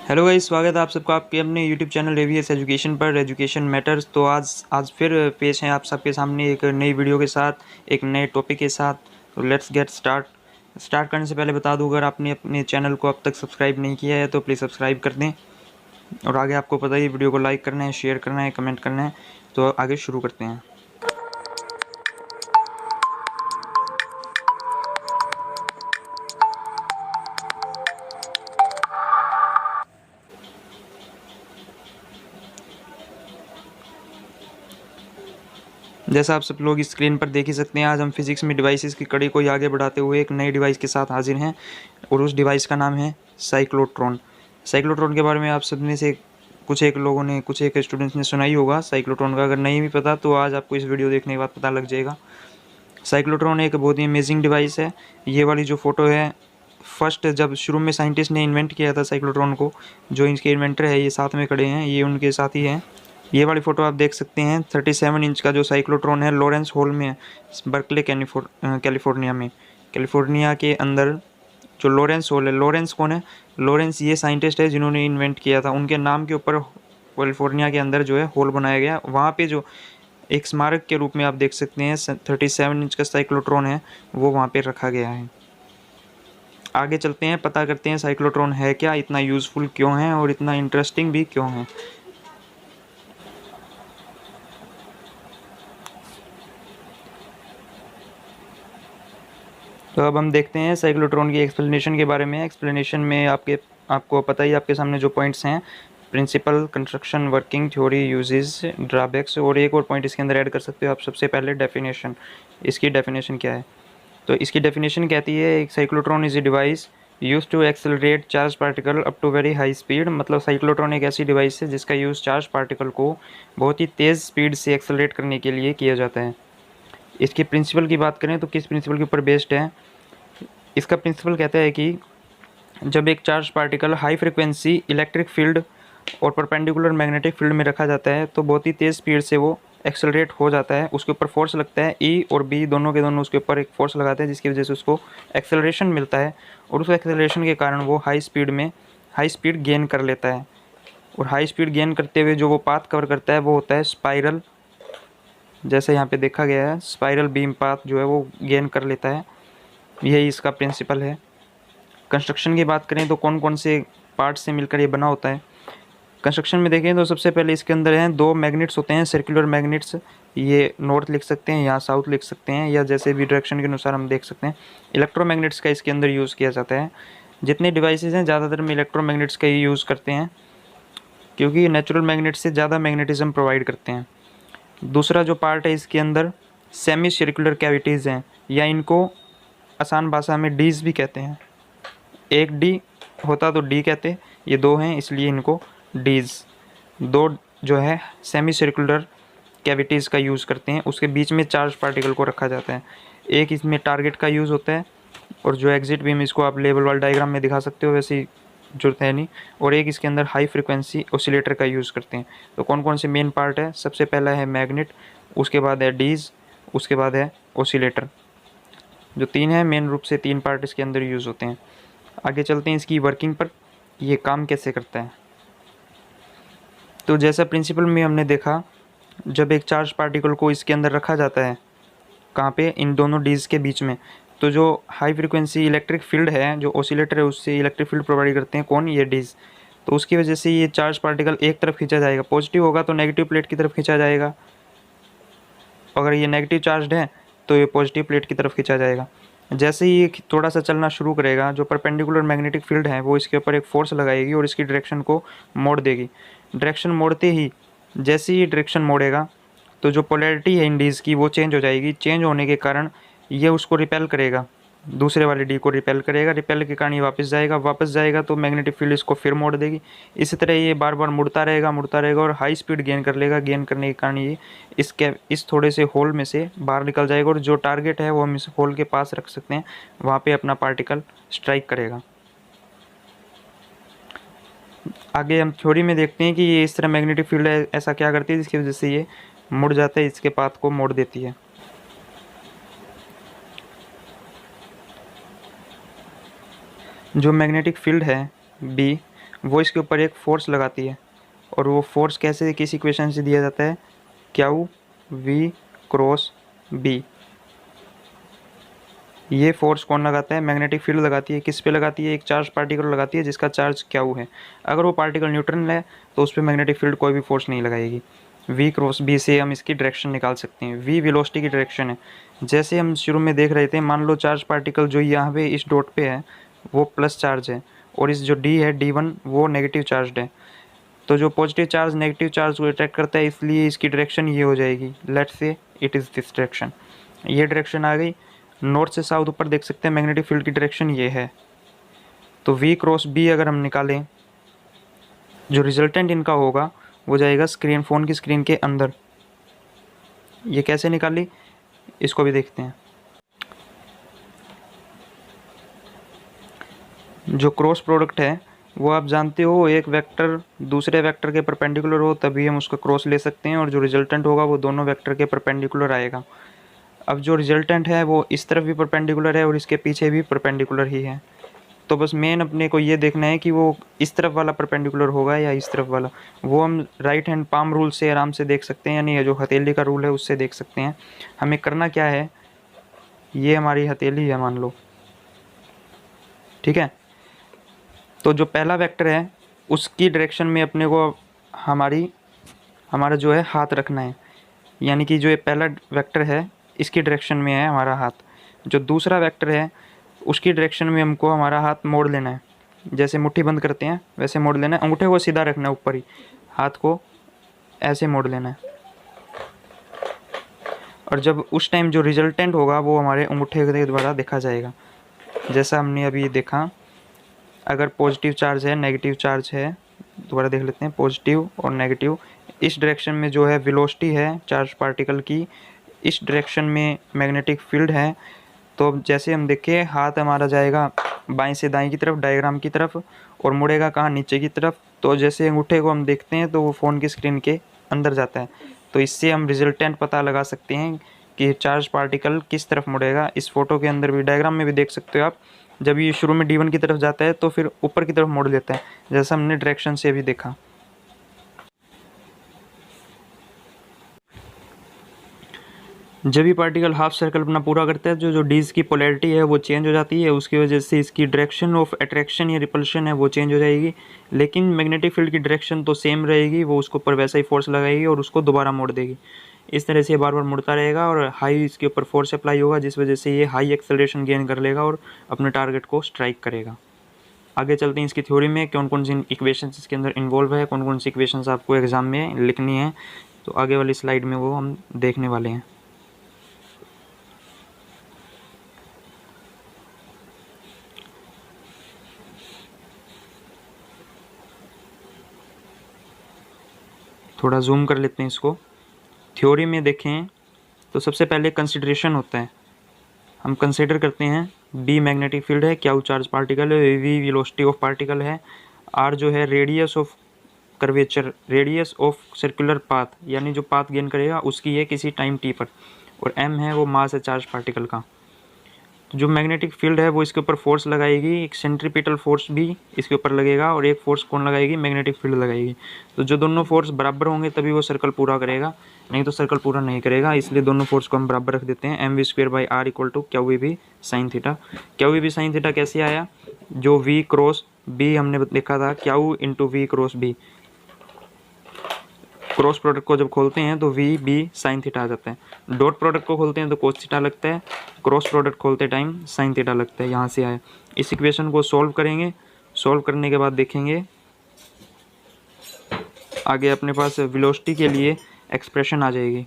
Hello guys, स्वागत है आप सबका आपके अपने यूट्यूब चैनल एवीएस एजुकेशन पर एजुकेशन मैटर्स। तो आज फिर पेश हैं आप सबके सामने एक नई वीडियो के साथ, एक नए टॉपिक के साथ। तो लेट्स गेट स्टार्ट करने से पहले बता दूं, अगर आपने अपने चैनल को अब तक सब्सक्राइब नहीं किया है तो प्लीज़ सब्सक्राइब कर दें। और आगे आपको पता ही, वीडियो को लाइक करना है, शेयर करना है, कमेंट करना है। तो आगे शुरू करते हैं। जैसा आप सब लोग स्क्रीन पर देख ही सकते हैं, आज हम फिजिक्स में डिवाइसेस की कड़ी को ही आगे बढ़ाते हुए एक नई डिवाइस के साथ हाजिर हैं। और उस डिवाइस का नाम है साइक्लोट्रॉन। साइक्लोट्रॉन के बारे में आप सब में से कुछ एक स्टूडेंट्स ने सुना ही होगा साइक्लोट्रॉन का। अगर नहीं भी पता तो आज आपको इस वीडियो देखने के बाद पता लग जाएगा। साइक्लोट्रॉन एक बहुत ही अमेजिंग डिवाइस है। ये वाली जो फोटो है, फर्स्ट जब शुरू में साइंटिस्ट ने इन्वेंट किया था साइक्लोट्रॉन को, जो इनके इन्वेंटर है ये साथ में खड़े हैं, ये उनके साथी हैं। ये वाली फ़ोटो आप देख सकते हैं। 37 इंच का जो साइक्लोट्रॉन है लॉरेंस हॉल में है, बर्कले कैलिफोर्निया में। कैलिफोर्निया के अंदर जो लॉरेंस हॉल है, लॉरेंस कौन है? लॉरेंस ये साइंटिस्ट है जिन्होंने इन्वेंट किया था। उनके नाम के ऊपर कैलिफोर्निया के अंदर जो है हॉल बनाया गया। वहाँ पे जो एक स्मारक के रूप में आप देख सकते हैं 37 इंच का साइक्लोट्रॉन है, वो वहाँ पे रखा गया है। आगे चलते हैं, पता करते हैं साइक्लोट्रॉन है क्या, इतना यूज़फुल क्यों है और इतना इंटरेस्टिंग भी क्यों है। तो अब हम देखते हैं साइक्लोट्रॉन की एक्सप्लेनेशन के बारे में। एक्सप्लेनेशन में आपको पता ही, आपके सामने जो पॉइंट्स हैं, principle, construction, working, theory, uses, drawbacks, और एक और पॉइंट इसके अंदर ऐड कर सकते हो आप। सबसे पहले डेफिनेशन, इसकी डेफिनेशन क्या है? तो इसकी डेफिनेशन कहती है, एक cyclotron is a device use to accelerate charge particle up to very high speed. मतलब साइक्लोट्रॉन एक ऐसी डिवाइस है जिसका यूज़ चार्ज पार्टिकल को बहुत ही तेज़ स्पीड से एक्सेलरेट करने के लिए किया जाता है। इसके प्रिंसिपल की बात करें तो किस प्रिंसिपल के ऊपर बेस्ड है? इसका प्रिंसिपल कहता है कि जब एक charge particle high frequency electric field और परपेंडिकुलर मैग्नेटिक फील्ड में रखा जाता है तो बहुत ही तेज़ स्पीड से वो एक्सेलरेट हो जाता है। उसके ऊपर फोर्स लगता है, ई और बी दोनों के दोनों उसके ऊपर एक फोर्स लगाते हैं, जिसकी वजह से उसको एक्सेलरेशन मिलता है। और उस एक्सेलरेशन के कारण वो हाई स्पीड गेन कर लेता है। और हाई स्पीड गेन करते हुए जो वो पाथ कवर करता है वो होता है स्पाइरल। जैसे यहाँ पे देखा गया है, स्पाइरल बीम पाथ जो है वो गेन कर लेता है। यही इसका प्रिंसिपल है। कंस्ट्रक्शन की बात करें तो कौन कौन से पार्ट से मिलकर ये बना होता है? कंस्ट्रक्शन में देखें तो सबसे पहले इसके अंदर हैं दो मैग्नेट्स होते हैं, सर्कुलर मैग्नेट्स। ये नॉर्थ लिख सकते हैं या साउथ लिख सकते हैं, या जैसे भी डायरेक्शन के अनुसार हम देख सकते हैं। इलेक्ट्रोमैग्नेट्स का इसके अंदर यूज़ किया जाता है। जितने डिवाइसेस हैं ज़्यादातर में इलेक्ट्रोमैग्नेट्स का ही यूज़ करते हैं, क्योंकि नेचुरल मैग्नेट से ज़्यादा मैग्नेटिज्म प्रोवाइड करते हैं। दूसरा जो पार्ट है इसके अंदर, सेमी सर्कुलर कैविटीज़ हैं, या इनको आसान भाषा में डीज भी कहते हैं। एक डी होता तो डी कहते, ये दो हैं इसलिए इनको डीज। दो जो है सेमी सर्कुलर कैविटीज़ का यूज़ करते हैं, उसके बीच में चार्ज पार्टिकल को रखा जाता है। एक इसमें टारगेट का यूज़ होता है, और जो एग्जिट बीम, इसको आप लेवल वाल डायग्राम में दिखा सकते हो, वैसे जरूरत है नहीं। और एक इसके अंदर हाई फ्रिक्वेंसी ओसिलेटर का यूज़ करते हैं। तो कौन कौन से मेन पार्ट है? सबसे पहला है मैग्नेट, उसके बाद है डीज, उसके बाद है ओसिलेटर। जो तीन है, मेन रूप से तीन पार्ट इसके अंदर यूज़ होते हैं। आगे चलते हैं इसकी वर्किंग पर, ये काम कैसे करता है। तो जैसा प्रिंसिपल में हमने देखा, जब एक चार्ज पार्टिकल को इसके अंदर रखा जाता है, कहाँ पे? इन दोनों डीज के बीच में। तो जो हाई फ्रिक्वेंसी इलेक्ट्रिक फील्ड है, जो ओसिलेटर है, उससे इलेक्ट्रिक फील्ड प्रोवाइड करते हैं कौन? ये डीज। तो उसकी वजह से ये चार्ज पार्टिकल एक तरफ खींचा जाएगा। पॉजिटिव होगा तो नेगेटिव प्लेट की तरफ खींचा जाएगा, अगर ये नेगेटिव चार्ज है तो ये पॉजिटिव प्लेट की तरफ खींचा जाएगा। जैसे ही ये थोड़ा सा चलना शुरू करेगा, जो परपेंडिकुलर मैग्नेटिक फील्ड है वो इसके ऊपर एक फोर्स लगाएगी और इसकी डायरेक्शन को मोड़ देगी। डायरेक्शन मोड़ते ही, जैसे ही डायरेक्शन मोड़ेगा, तो जो पोलैरिटी है इन डीज की वो चेंज हो जाएगी। चेंज होने के कारण ये उसको रिपेल करेगा, दूसरे वाले डी को रिपेल करेगा। रिपेल के कारण ये वापस जाएगा तो मैग्नेटिक फील्ड इसको फिर मोड़ देगी। इसी तरह ये बार बार मुड़ता रहेगा और हाई स्पीड गेन कर लेगा। गेन करने के कारण ये इस थोड़े से होल में से बाहर निकल जाएगा, और जो टारगेट है वो हम इस होल के पास रख सकते हैं, वहाँ पे अपना पार्टिकल स्ट्राइक करेगा। आगे हम थ्योरी में देखते हैं कि ये इस तरह मैग्नेटिक फील्ड ऐसा क्या करती है जिसकी वजह से ये मुड़ जाता है, इसके पाथ को मोड़ देती है। जो मैग्नेटिक फील्ड है बी, वो इसके ऊपर एक फोर्स लगाती है, और वो फोर्स कैसे किस इक्वेशन से दिया जाता है, क्यू वी क्रॉस बी। ये फोर्स कौन लगाता है, मैग्नेटिक फील्ड लगाती है। किस पे लगाती है, एक चार्ज पार्टिकल लगाती है जिसका चार्ज क्यू है। अगर वो पार्टिकल न्यूट्रल है तो उस पर मैग्नेटिक फील्ड कोई भी फोर्स नहीं लगाएगी। v क्रॉस बी से हम इसकी डायरेक्शन निकाल सकते हैं। v वेलोसिटी की डायरेक्शन है। जैसे हम शुरू में देख रहे थे, मान लो चार्ज पार्टिकल जो यहाँ पे इस डॉट पे है वो प्लस चार्ज है, और इस जो d है d1 वो नेगेटिव चार्ज है। तो जो पॉजिटिव चार्ज नेगेटिव चार्ज को अट्रैक्ट करता है, इसलिए इसकी डायरेक्शन ये हो जाएगी। Let's say it is this direction. ये डायरेक्शन आ गई। नॉर्थ से साउथ ऊपर देख सकते हैं मैग्नेटिक फील्ड की डायरेक्शन ये है। तो v क्रॉस b अगर हम निकालें, जो रिजल्टेंट इनका होगा वो जाएगा स्क्रीन, फ़ोन की स्क्रीन के अंदर। ये कैसे निकाली, इसको भी देखते हैं। जो क्रॉस प्रोडक्ट है वो आप जानते हो, एक वेक्टर दूसरे वेक्टर के परपेंडिकुलर हो तभी हम उसका क्रॉस ले सकते हैं, और जो रिजल्टेंट होगा वो दोनों वेक्टर के परपेंडिकुलर आएगा। अब जो रिजल्टेंट है वो इस तरफ भी परपेंडिकुलर है और इसके पीछे भी परपेंडिकुलर ही है। तो बस मेन अपने को ये देखना है कि वो इस तरफ वाला परपेंडिकुलर होगा या इस तरफ वाला। वो हम राइट हैंड पाम रूल से आराम से देख सकते हैं, यानी ये जो हथेली का रूल है उससे देख सकते हैं। हमें करना क्या है, ये हमारी हथेली है मान लो, ठीक है। तो जो पहला वेक्टर है उसकी डायरेक्शन में अपने को हमारा जो है हाथ रखना है, यानी कि जो ये पहला वेक्टर है इसकी डायरेक्शन में है हमारा हाथ। जो दूसरा वेक्टर है उसकी डायरेक्शन में हमको हमारा हाथ मोड़ लेना है। जैसे मुट्ठी बंद करते हैं वैसे मोड़ लेना है, अंगूठे को सीधा रखना है ऊपर ही, हाथ को ऐसे मोड़ लेना है। और जब उस टाइम जो रिजल्टेंट होगा वो हमारे अंगूठे के द्वारा देखा जाएगा। जैसा हमने अभी देखा, अगर पॉजिटिव चार्ज है नेगेटिव चार्ज है, दोबारा देख लेते हैं, पॉजिटिव और नेगेटिव। इस डायरेक्शन में जो है वेलोसिटी है चार्ज पार्टिकल की, इस डायरेक्शन में मैग्नेटिक फील्ड है। तो जैसे हम देखें, हाथ हमारा जाएगा बाएं से दाएं की तरफ डायग्राम की तरफ, और मुड़ेगा कहाँ, नीचे की तरफ। तो जैसे अंगूठे को हम देखते हैं तो वो फ़ोन की स्क्रीन के अंदर जाता है। तो इससे हम रिजल्टेंट पता लगा सकते हैं कि चार्ज पार्टिकल किस तरफ मुड़ेगा। इस फोटो के अंदर भी, डायग्राम में भी देख सकते हो आप, जब ये शुरू में d1 की तरफ जाता है तो फिर ऊपर की तरफ मोड़ लेता है, जैसा हमने डायरेक्शन से भी देखा। जब भी पार्टिकल हाफ सर्कल अपना पूरा करता है, जो डीज की पोलैरिटी है वो चेंज हो जाती है, उसकी वजह से इसकी डायरेक्शन ऑफ अट्रैक्शन या रिपल्शन है वो चेंज हो जाएगी। लेकिन मैग्नेटिक फील्ड की डायरेक्शन तो सेम रहेगी, वो उसके ऊपर वैसा ही फोर्स लगाएगी और उसको दोबारा मोड़ देगी। इस तरह से बार बार मुड़ता रहेगा और हाई इसके ऊपर फोर्स अप्लाई होगा, जिस वजह से ये हाई एक्सेलरेशन गेन कर लेगा और अपने टारगेट को स्ट्राइक करेगा। आगे चलते हैं इसकी थ्योरी में, कौन कौन सी इक्वेशंस इसके अंदर इन्वॉल्व है, कौन कौन सी इक्वेशंस आपको एग्जाम में लिखनी है। तो आगे वाली स्लाइड में वो हम देखने वाले हैं। थोड़ा जूम कर लेते हैं इसको। थ्योरी में देखें तो सबसे पहले कंसिडरेशन होता है, हम कंसिडर करते हैं बी मैग्नेटिक फील्ड है, क्यू चार्ज पार्टिकल है, वी वेलोसिटी ऑफ पार्टिकल है, आर जो है radius of curvature, radius of circular path, यानी जो पाथ गेन करेगा उसकी है किसी टाइम टी पर, और एम है वो मास है चार्ज पार्टिकल का। तो जो मैग्नेटिक फील्ड है वो इसके ऊपर फोर्स लगाएगी, एक सेंट्रीपिटल फोर्स भी इसके ऊपर लगेगा, और एक फोर्स कौन लगाएगी, मैग्नेटिक फील्ड लगाएगी। तो जो दोनों फोर्स बराबर होंगे तभी वो सर्कल पूरा करेगा, नहीं तो सर्कल पूरा नहीं करेगा। इसलिए दोनों फोर्स को हम बराबर रख देते हैं। M V square by R equal to Q V B sine theta. Q V B sine theta कैसे आया, जो वी क्रॉस बी हमने देखा था, Q into V cross B, cross product को जब खोलते हैं तो वी बी साइन थीटा आ जाता है। डॉट प्रोडक्ट को खोलते हैं तो कोस थीटा लगता है, क्रॉस प्रोडक्ट खोलते टाइम साइन थीटा लगता है। यहाँ से आया। इस इक्वेशन को सॉल्व करेंगे, सॉल्व करने के बाद देखेंगे आगे अपने पास वेलोसिटी के लिए एक्सप्रेशन आ जाएगी।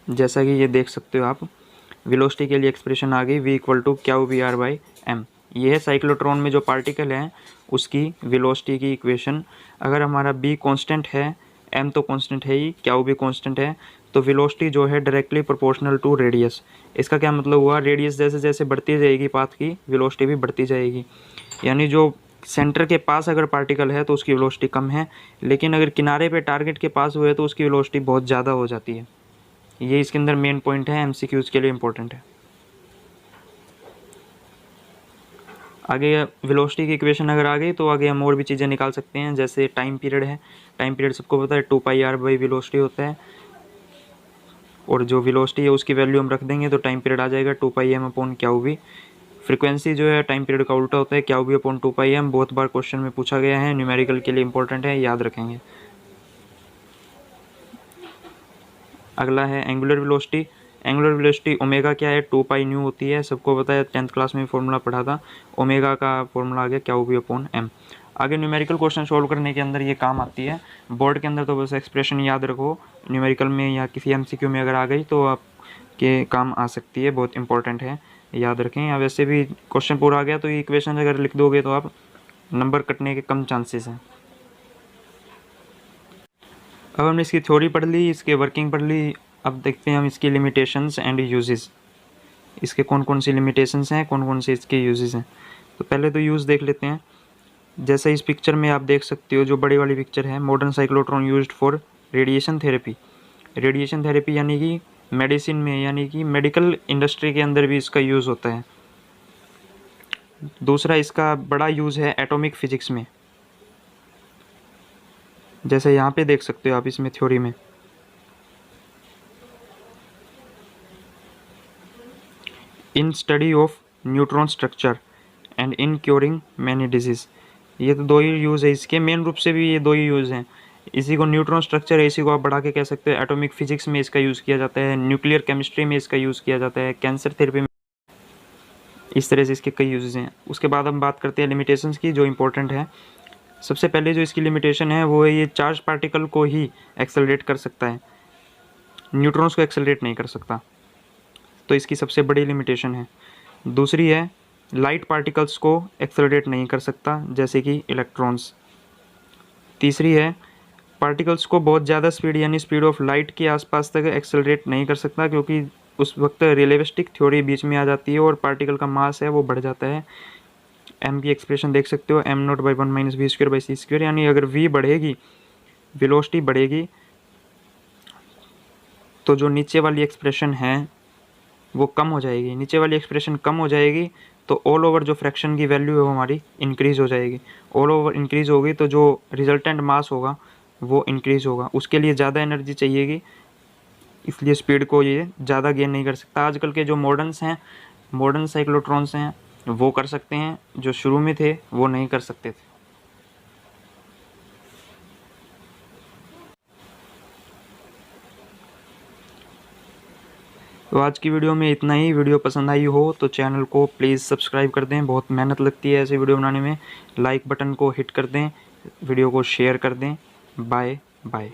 जैसा कि ये देख सकते हो आप, वेलोसिटी के लिए एक्सप्रेशन आ गई, v equal to Q V R by M. ये है साइक्लोट्रॉन में जो पार्टिकल है उसकी वेलोसिटी की इक्वेशन। अगर हमारा b कांस्टेंट है, m तो कांस्टेंट है ही, क्यू भी कांस्टेंट है, तो वेलोसिटी जो है डायरेक्टली प्रोपोर्शनल टू रेडियस। इसका क्या मतलब हुआ, रेडियस जैसे जैसे बढ़ती जाएगी पाथ की, वेलोसिटी भी बढ़ती जाएगी। यानी जो सेंटर के पास अगर पार्टिकल है तो उसकी वेलोसिटी कम है, लेकिन अगर किनारे पे टारगेट के पास हुए तो उसकी वेलोसिटी बहुत ज़्यादा हो जाती है। ये इसके अंदर मेन पॉइंट है, एमसीक्यूज़ के लिए इम्पोर्टेंट है। आगे वेलोसिटी की इक्वेशन अगर आ गई तो आगे हम और भी चीज़ें निकाल सकते हैं, जैसे टाइम पीरियड है। टाइम पीरियड सबको पता है 2πr बाई वेलोसिटी होता है, और जो वेलोसिटी है उसकी वैल्यू हम रख देंगे तो टाइम पीरियड आ जाएगा 2πm/क्यू। फ्रीक्वेंसी जो है टाइम पीरियड का उल्टा होता है, क्यू/2πm। बहुत बार क्वेश्चन में पूछा गया है, न्यूमेरिकल के लिए इंपॉर्टेंट है, याद रखेंगे। अगला है angular velocity. Angular velocity omega क्या है, 2π होती है, सबको पता है, 10th क्लास में फॉर्मूला पढ़ा था। ओमेगा का फॉर्मूला आ गया क्यू/m। आगे न्यूमेरिकल क्वेश्चन सॉल्व करने के अंदर ये काम आती है। बोर्ड के अंदर तो बस एक्सप्रेशन याद रखो, न्यूमेरिकल में या किसी MCQ में अगर आ गई तो आपके काम आ सकती है, बहुत इंपॉर्टेंट है, याद रखें। या वैसे भी क्वेश्चन पूरा आ गया तो ये इक्वेशन अगर लिख दोगे तो आप नंबर कटने के कम चांसेस हैं। अब हमने इसकी थ्योरी पढ़ ली, इसकी वर्किंग पढ़ ली। अब देखते हैं हम इसकी लिमिटेशंस एंड यूजेस, इसके कौन कौन सी लिमिटेशंस हैं, कौन कौन से इसके यूजेस हैं। तो पहले तो यूज़ देख लेते हैं। जैसे इस पिक्चर में आप देख सकते हो, जो बड़ी वाली पिक्चर है, modern cyclotron used for radiation therapy. Radiation therapy यानी कि मेडिसिन में, यानी कि मेडिकल इंडस्ट्री के अंदर भी इसका यूज़ होता है। दूसरा इसका बड़ा यूज़ है एटॉमिक फिजिक्स में, जैसे यहाँ पे देख सकते हो आप इसमें थ्योरी में। In study of neutron structure and in curing many diseases. ये तो दो ही यूज़ है इसके, मेन रूप से भी ये दो ही यूज़ हैं। इसी को न्यूट्रॉन स्ट्रक्चर है, इसी को आप बढ़ा के कह सकते हो एटॉमिक फिजिक्स में इसका यूज़ किया जाता है, न्यूक्लियर केमिस्ट्री में इसका यूज़ किया जाता है, कैंसर थेरेपी में। इस तरह से इसके कई यूजेस हैं। उसके बाद हम बात करते हैं लिमिटेशंस की, जो इंपॉर्टेंट है। सबसे पहले जो इसकी लिमिटेशन है वो है ये चार्ज पार्टिकल को ही एक्सेलरेट कर सकता है, न्यूट्रॉन्स को एक्सेलरेट नहीं कर सकता, तो इसकी सबसे बड़ी लिमिटेशन है। दूसरी है लाइट पार्टिकल्स को एक्सेलरेट नहीं कर सकता, जैसे कि इलेक्ट्रॉन्स। तीसरी है पार्टिकल्स को बहुत ज़्यादा स्पीड यानी स्पीड ऑफ लाइट के आसपास तक एक्सेलरेट नहीं कर सकता, क्योंकि उस वक्त रिलेटिविस्टिक थ्योरी बीच में आ जाती है और पार्टिकल का मास है वो बढ़ जाता है। एम की एक्सप्रेशन देख सकते हो, m0/1 - v²/c², यानी अगर v बढ़ेगी, वेलोसिटी बढ़ेगी, तो जो नीचे वाली एक्सप्रेशन है वो कम हो जाएगी। नीचे वाली एक्सप्रेशन कम हो जाएगी तो ऑल ओवर जो फ्रैक्शन की वैल्यू है वो हमारी इंक्रीज़ हो जाएगी। ऑल ओवर इंक्रीज़ होगी तो जो रिजल्टेंट मास होगा वो इंक्रीज़ होगा, उसके लिए ज़्यादा एनर्जी चाहिएगी, इसलिए स्पीड को ये ज़्यादा गेन नहीं कर सकता। आजकल के जो मॉडर्न्स हैं, मॉडर्न साइक्लोट्रॉन्स हैं, वो कर सकते हैं, जो शुरू में थे वो नहीं कर सकते थे। तो आज की वीडियो में इतना ही। वीडियो पसंद आई हो तो चैनल को प्लीज़ सब्सक्राइब कर दें, बहुत मेहनत लगती है ऐसे वीडियो बनाने में। लाइक बटन को हिट कर दें, वीडियो को शेयर कर दें। Bye bye.